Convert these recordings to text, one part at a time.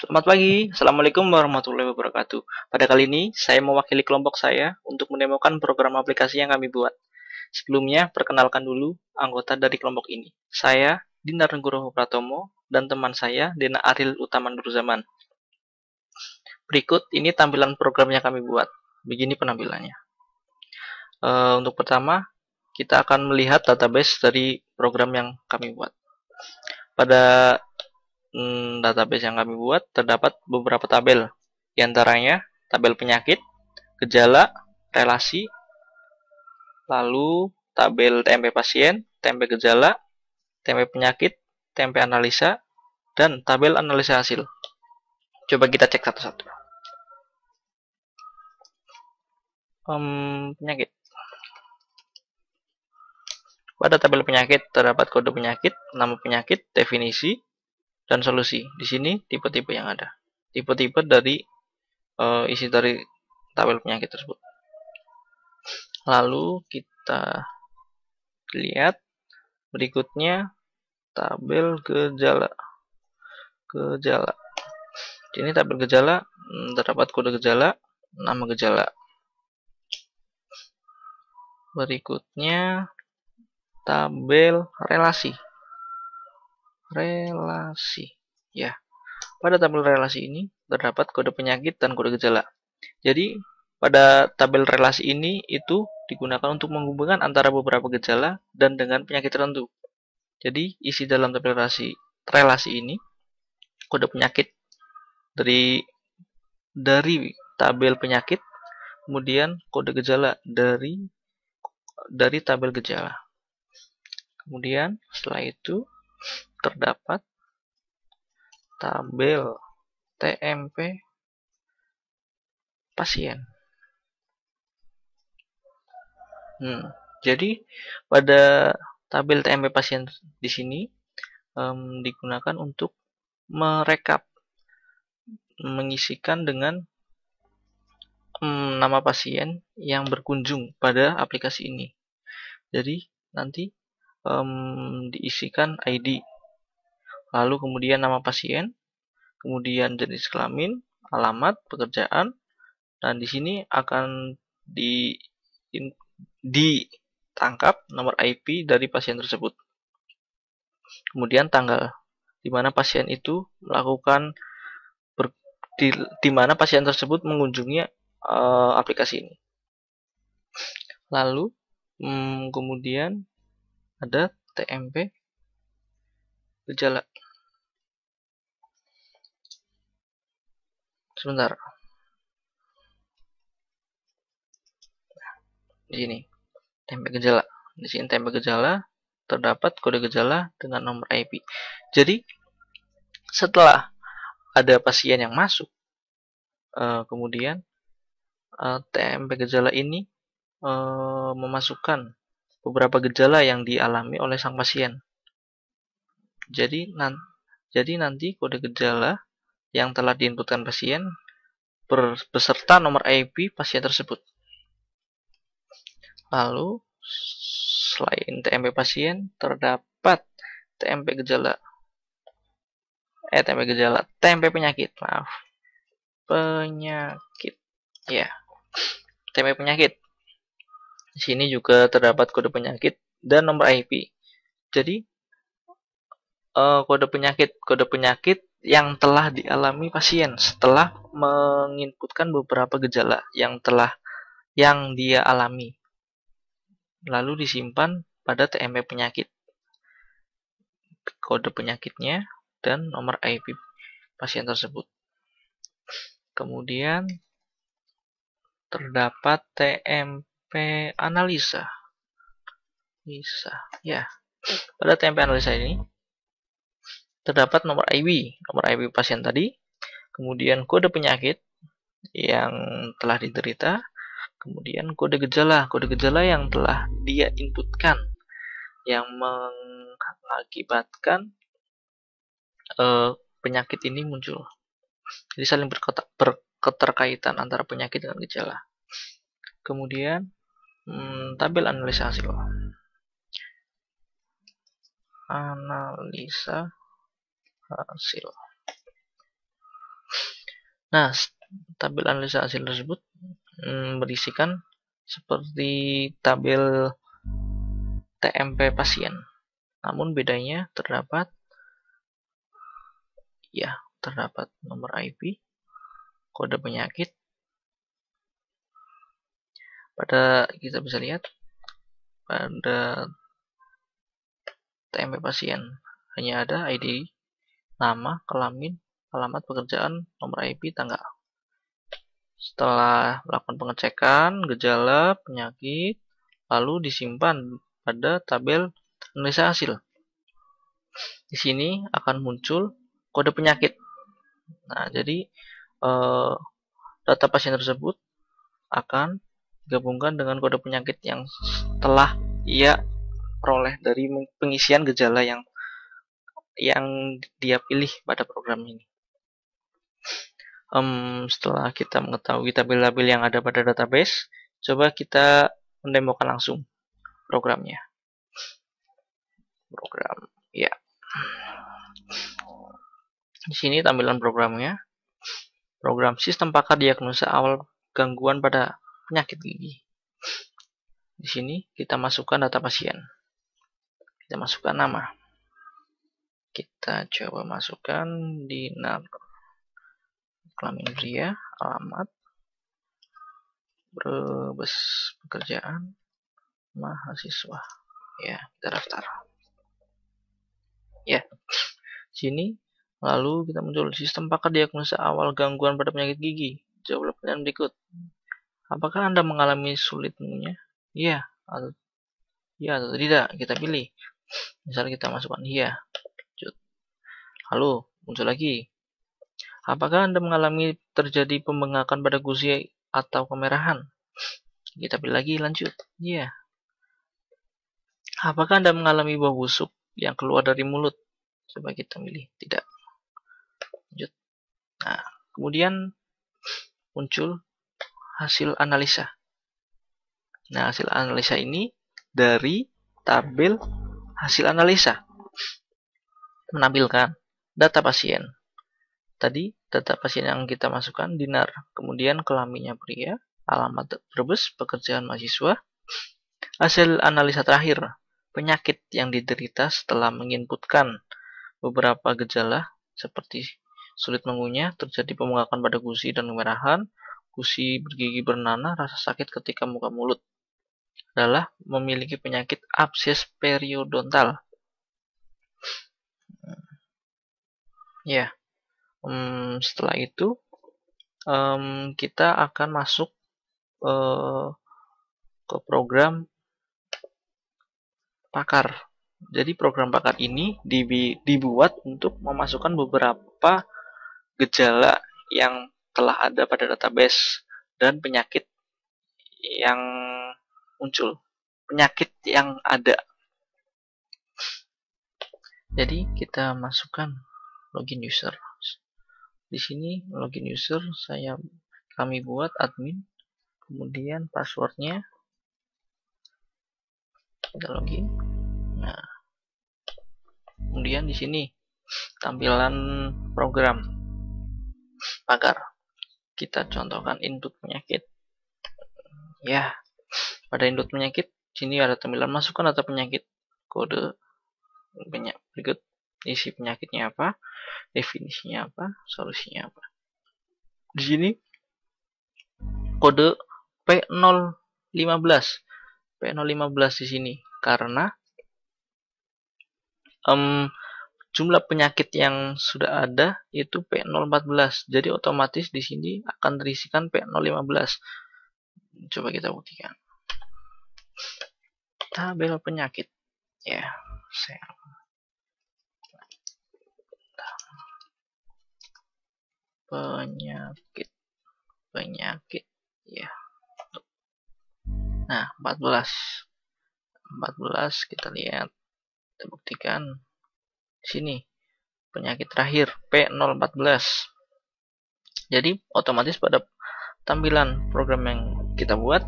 Selamat pagi, Assalamualaikum warahmatullahi wabarakatuh. Pada kali ini, saya mewakili kelompok saya untuk mendemokan program aplikasi yang kami buat. Sebelumnya, perkenalkan dulu anggota dari kelompok ini. Saya, Dinar Nugroho Pratomo, dan teman saya, Dena Aril Utama Nurzaman. Berikut ini tampilan program yang kami buat. Begini penampilannya. Untuk pertama, kita akan melihat database dari program yang kami buat. Pada database yang kami buat terdapat beberapa tabel, di antaranya tabel penyakit, gejala, relasi, lalu tabel TMP pasien, TMP gejala, TMP penyakit, TMP analisa, dan tabel analisa hasil. Coba kita cek satu-satu. Penyakit. Pada tabel penyakit terdapat kode penyakit, nama penyakit, definisi, dan solusi. Di sini tipe-tipe yang ada. Tipe-tipe dari isi dari tabel penyakit tersebut. Lalu kita lihat berikutnya tabel gejala. Ini tabel gejala, terdapat kode gejala, nama gejala. Berikutnya tabel relasi. Ya. Pada tabel relasi ini terdapat kode penyakit dan kode gejala. Jadi pada tabel relasi ini itu digunakan untuk menghubungkan antara beberapa gejala dan dengan penyakit tertentu. Jadi isi dalam tabel relasi ini kode penyakit dari tabel penyakit, kemudian kode gejala dari tabel gejala. Kemudian setelah itu terdapat tabel TMP pasien. Jadi pada tabel TMP pasien di sini digunakan untuk merekap, mengisikan dengan nama pasien yang berkunjung pada aplikasi ini. Jadi nanti diisikan ID, lalu kemudian nama pasien, kemudian jenis kelamin, alamat, pekerjaan, dan di sini akan ditangkap nomor IP dari pasien tersebut. Kemudian tanggal di mana pasien itu melakukan di mana pasien tersebut mengunjungi aplikasi ini. Lalu kemudian ada TMP gejala. Sebentar. Di sini TMP gejala. Di sini TMP gejala terdapat kode gejala dengan nomor IP. Jadi setelah ada pasien yang masuk, kemudian TMP gejala ini memasukkan beberapa gejala yang dialami oleh sang pasien. Jadi nanti kode gejala yang telah diinputkan pasien beserta nomor IP pasien tersebut. Lalu selain TMP pasien terdapat TMP penyakit. Penyakit. Ya. TMP penyakit. Di sini juga terdapat kode penyakit dan nomor IP. Jadi kode penyakit yang telah dialami pasien setelah menginputkan beberapa gejala yang dia alami, lalu disimpan pada TMP penyakit, kode penyakitnya dan nomor IP pasien tersebut. Kemudian terdapat TMP analisa. Ya. Pada TMP analisa ini terdapat nomor IP pasien tadi, kemudian kode penyakit yang telah diderita, kemudian kode gejala yang telah dia inputkan yang mengakibatkan penyakit ini muncul. Jadi saling berketerkaitan antara penyakit dengan gejala. Kemudian tabel analisa hasil. Nah, tabel analisa hasil tersebut berisikan seperti tabel TMP pasien. Namun bedanya terdapat nomor IP, kode penyakit. Kita bisa lihat pada TMP pasien hanya ada ID, nama, kelamin, alamat pekerjaan, nomor IP, tanggal. Setelah melakukan pengecekan gejala penyakit, lalu disimpan pada tabel analisa hasil. Di sini akan muncul kode penyakit. Nah, jadi data pasien tersebut akan digabungkan dengan kode penyakit yang telah ia peroleh dari pengisian gejala yang dia pilih pada program ini. Setelah kita mengetahui tabel-tabel yang ada pada database, coba kita mendemokan langsung programnya. Ya. Di sini tampilan programnya. Program sistem pakar diagnosa awal gangguan pada penyakit gigi. Di sini kita masukkan data pasien. Kita masukkan nama. Kita coba masukkan Dinar, kelamin pria, alamat, Brebes, pekerjaan, mahasiswa. Ya, kita daftar. Ya, sini lalu kita muncul sistem pakar diagnosa awal gangguan pada penyakit gigi. Jawablah pertanyaan berikut. Apakah Anda mengalami sulit mengunyah? Iya atau tidak? Kita pilih. Misalnya kita masukkan iya. Lalu muncul lagi. Apakah Anda mengalami terjadi pembengkakan pada gusi atau kemerahan? Kita pilih lagi, lanjut. Iya. Apakah Anda mengalami bau busuk yang keluar dari mulut? Coba kita pilih, tidak. Lanjut. Nah, kemudian muncul hasil analisa. Nah, hasil analisa ini dari tabel hasil analisa menampilkan data pasien. Tadi data pasien yang kita masukkan Dinar, kemudian kelaminnya pria, alamat Brebes, pekerjaan mahasiswa. Hasil analisa terakhir, penyakit yang diderita setelah menginputkan beberapa gejala seperti sulit mengunyah, terjadi pembengkakan pada gusi dan kemerahan, gusi bergigi bernanah, rasa sakit ketika buka mulut, adalah memiliki penyakit abses periodontal. Ya, setelah itu kita akan masuk ke program pakar. Jadi program pakar ini dibuat untuk memasukkan beberapa gejala yang telah ada pada database dan penyakit yang muncul, penyakit yang ada. Jadi kita masukkan login user. Di sini login user kami buat admin, kemudian passwordnya kita login. Nah, kemudian di sini tampilan program pakar. Kita contohkan input penyakit. Ya, pada input penyakit sini ada tampilan masukkan data penyakit, kode berikut, isi penyakitnya apa, definisinya apa, solusinya apa. Di sini kode P015. P015 di sini karena jumlah penyakit yang sudah ada itu P014. Jadi otomatis di sini akan terisikan P015. Coba kita buktikan. Tabel penyakit. Ya, penyakit. Ya. Nah, 14 kita lihat, kita buktikan di sini penyakit terakhir P014. Jadi otomatis pada tampilan program yang kita buat,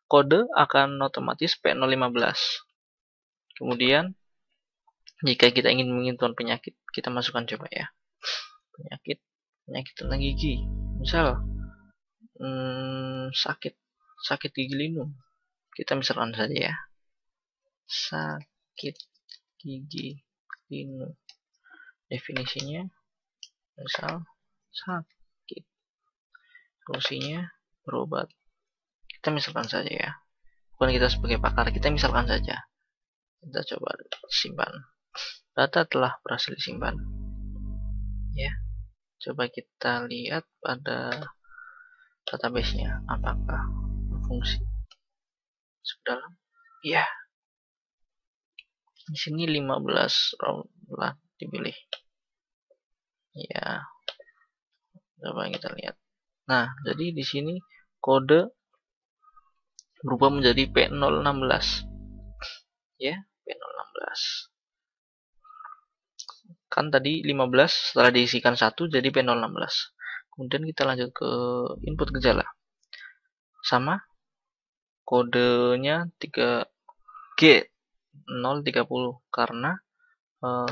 kode akan otomatis P015. Kemudian jika kita ingin menginput penyakit, kita masukkan coba ya. penyakit tentang gigi. Misal sakit gigi linu. Kita misalkan saja ya, sakit gigi linu. Definisinya misal sakit, solusinya berobat. Kita misalkan saja ya, bukan kita sebagai pakar, kita misalkan saja. Kita coba simpan. Data telah berhasil disimpan. Ya, coba kita lihat pada database-nya apakah berfungsi. Sudah, ya. Di sini 15 row telah dipilih. Ya, coba kita lihat. Nah, jadi di sini kode berubah menjadi P016. Ya, P016. Kan tadi 15 setelah diisikan 1 jadi P016. Kemudian kita lanjut ke input gejala. Sama kodenya 3G030 karena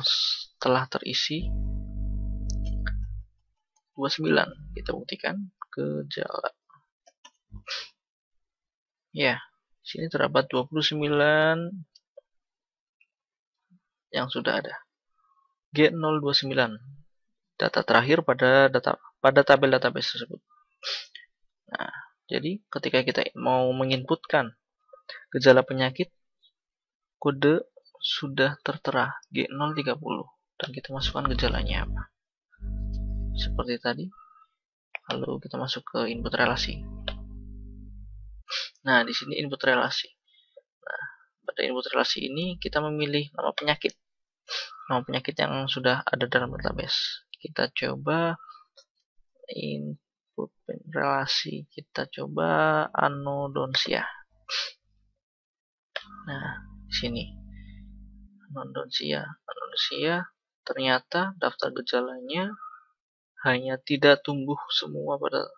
setelah terisi 29. Kita buktikan gejala. Ya, sini terdapat 29 yang sudah ada. G029. Data terakhir pada tabel database tersebut. Nah, jadi ketika kita mau menginputkan gejala penyakit, kode sudah tertera G030 dan kita masukkan gejalanya apa. Seperti tadi. Lalu kita masuk ke input relasi. Nah, di sini input relasi. Nah, pada input relasi ini kita memilih nama penyakit. Nama penyakit yang sudah ada dalam database. Kita coba input relasi. Kita coba anodontia. Nah, di sini anodontia ternyata daftar gejalanya hanya tidak tumbuh semua pada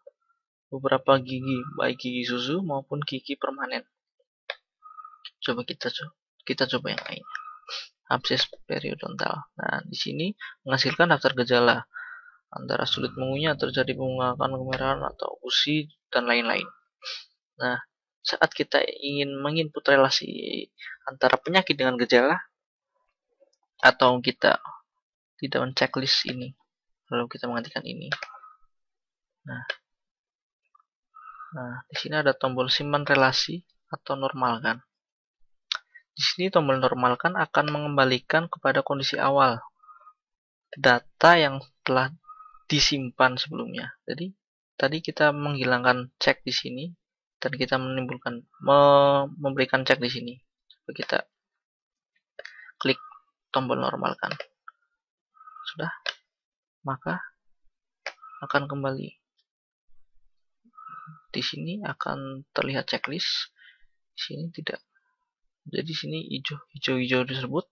beberapa gigi, baik gigi susu maupun gigi permanen. Coba kita coba yang lainnya. Abses periodontal. Nah, di sini menghasilkan daftar gejala antara sulit mengunyah, terjadi pengulangan kemerahan atau usi dan lain-lain. Nah, saat kita ingin menginput relasi antara penyakit dengan gejala atau kita tidak men-checklist ini, lalu kita menghentikan ini. Nah, di sini ada tombol simpan relasi atau normalkan. Di sini tombol normalkan akan mengembalikan kepada kondisi awal data yang telah disimpan sebelumnya. Jadi tadi kita menghilangkan cek di sini dan kita memberikan cek di sini. Coba kita klik tombol normalkan. Sudah, maka akan kembali. Di sini akan terlihat checklist. Di sini tidak. Jadi di sini hijau tersebut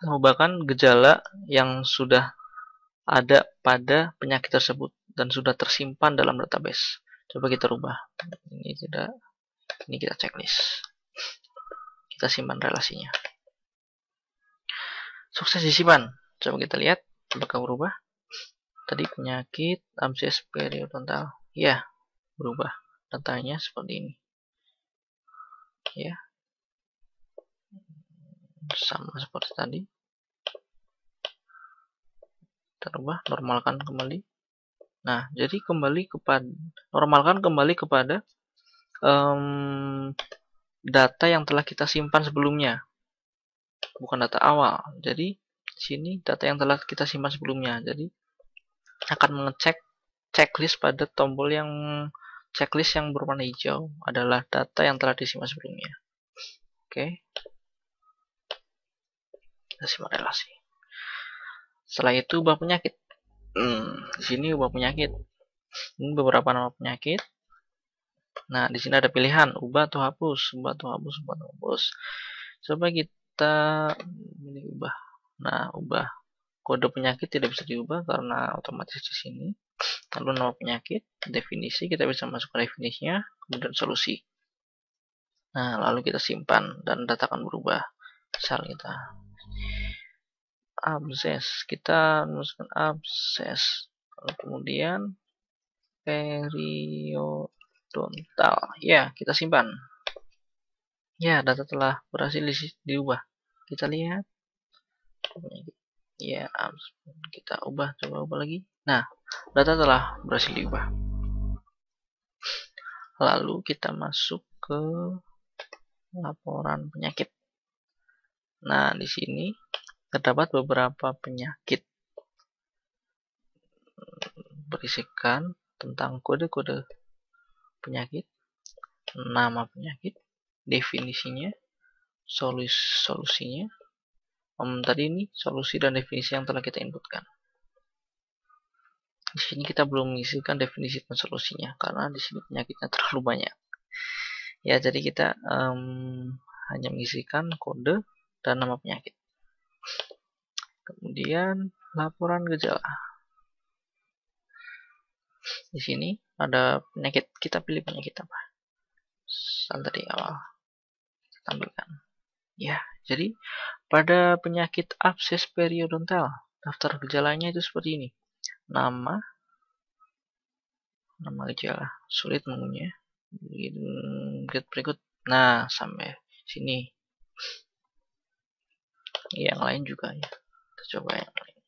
merupakan gejala yang sudah ada pada penyakit tersebut dan sudah tersimpan dalam database. Coba kita rubah. Ini tidak. Ini kita checklist. Kita simpan relasinya. Sukses disimpan. Coba kita lihat apakah berubah. Tadi penyakit abses periodontal. Ya, berubah. Datanya seperti ini. Ya. Sama seperti tadi. Kita rubah, normalkan kembali. Nah, jadi normalkan kembali kepada data yang telah kita simpan sebelumnya. Bukan data awal. Jadi sini data yang telah kita simpan sebelumnya. Jadi akan mengecek checklist pada tombol yang checklist yang berwarna hijau adalah data yang telah disimpan sebelumnya. Oke. Kita simpan relasi. Setelah itu ubah penyakit. Di sini ubah penyakit. Ini beberapa nama penyakit. Nah, di sini ada pilihan ubah atau hapus, ubah atau hapus, ubah atau hapus. Coba kita pilih ubah. Nah, ubah. Kode penyakit tidak bisa diubah karena otomatis di sini. Lalu nama penyakit, definisi, kita bisa masukkan definisinya, kemudian solusi. Nah, lalu kita simpan dan data akan berubah. Misal kita abses, kita menuliskan abses, lalu kemudian periodontal, ya kita simpan. Ya, data telah berhasil diubah. Kita lihat, ya kita coba ubah lagi. Nah, data telah berhasil diubah. Lalu kita masuk ke laporan penyakit. Nah, di sini terdapat beberapa penyakit berisikan tentang kode-kode penyakit, nama penyakit, definisinya, solusinya. Tadi ini solusi dan definisi yang telah kita inputkan. Di sini kita belum mengisikan definisi dan solusinya karena di sini penyakitnya terlalu banyak. Ya, jadi kita hanya mengisikan kode dan nama penyakit. Kemudian laporan gejala. Di sini ada penyakit, kita pilih penyakit apa? Tadi awal kita tampilkan. Ya, jadi pada penyakit abses periodontal, daftar gejalanya itu seperti ini. Nama gejala, sulit mengunyah. Berikut. Nah, sampai sini. Yang lain juga ya. Kita coba yang lain.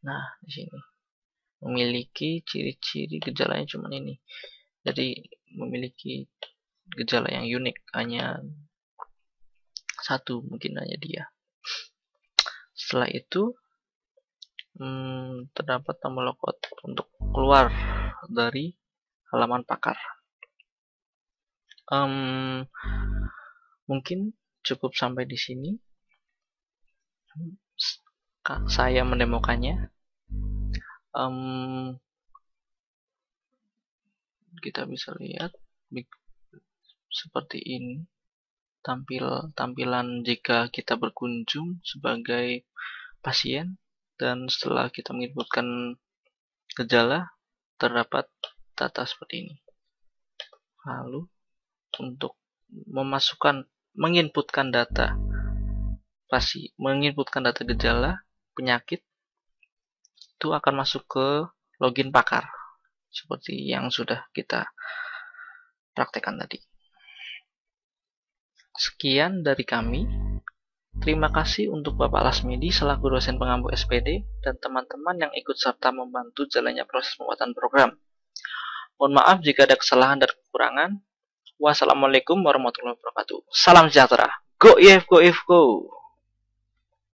Nah, di sini memiliki ciri-ciri gejalanya cuma ini. Jadi memiliki gejala yang unik, hanya satu, mungkin hanya dia. Setelah itu terdapat tombol logout untuk keluar dari halaman pakar. Mungkin cukup sampai di sini. Saya mendemokannya. Kita bisa lihat seperti ini tampilan jika kita berkunjung sebagai pasien, dan setelah kita menginputkan gejala terdapat data seperti ini. Lalu untuk menginputkan data gejala penyakit itu akan masuk ke login pakar seperti yang sudah kita praktekkan tadi. Sekian dari kami. Terima kasih untuk Bapak Lasmidi selaku dosen pengampu SPD dan teman-teman yang ikut serta membantu jalannya proses pembuatan program. Mohon maaf jika ada kesalahan dan kekurangan. Wassalamualaikum warahmatullahi wabarakatuh. Salam sejahtera. Go IF, go IF, go!